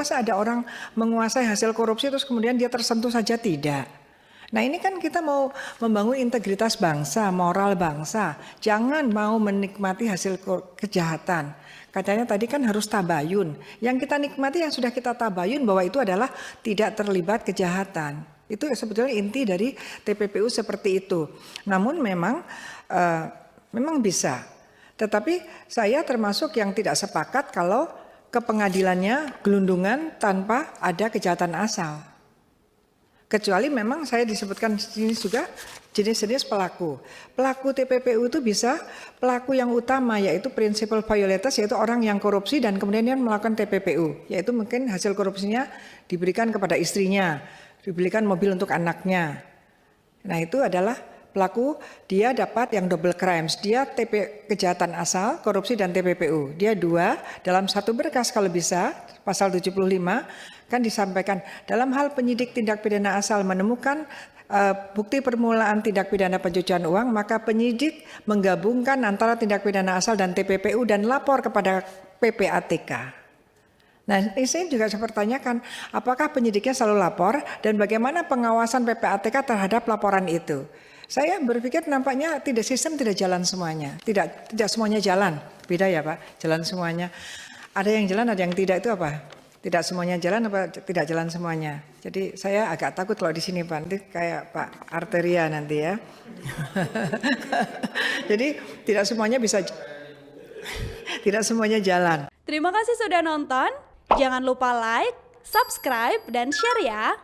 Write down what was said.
masa ada orang menguasai hasil korupsi terus kemudian dia tersentuh saja? Tidak. Nah ini kan kita mau membangun integritas bangsa, moral bangsa. Jangan mau menikmati hasil kejahatan. Katanya tadi kan harus tabayun. Yang kita nikmati yang sudah kita tabayun bahwa itu adalah tidak terlibat kejahatan. Itu sebetulnya inti dari TPPU seperti itu. Namun memang bisa. Tetapi saya termasuk yang tidak sepakat kalau ke pengadilannya gelundungan tanpa ada kejahatan asal. Kecuali memang saya disebutkan di sini juga jenis-jenis pelaku. Pelaku TPPU itu bisa pelaku yang utama yaitu principal violators, yaitu orang yang korupsi dan kemudian dia melakukan TPPU. Yaitu mungkin hasil korupsinya diberikan kepada istrinya, diberikan mobil untuk anaknya. Nah itu adalah pelaku, dia dapat yang double crimes. Dia kejahatan asal, korupsi dan TPPU. Dia dua dalam satu berkas kalau bisa, pasal 75 kan disampaikan dalam hal penyidik tindak pidana asal menemukan bukti permulaan tindak pidana pencucian uang, maka penyidik menggabungkan antara tindak pidana asal dan TPPU dan lapor kepada PPATK. Nah, ini saya juga pertanyakan, apakah penyidiknya selalu lapor dan bagaimana pengawasan PPATK terhadap laporan itu? Saya berpikir nampaknya sistem tidak jalan semuanya, tidak semuanya jalan, beda ya Pak, jalan semuanya. Ada yang jalan, ada yang tidak, itu apa? Tidak semuanya jalan apa tidak jalan semuanya. Jadi saya agak takut kalau di sini Pak, nanti kayak Pak Arteria nanti ya. Jadi tidak semuanya bisa, tidak semuanya jalan. Terima kasih sudah nonton. Jangan lupa like, subscribe, dan share ya.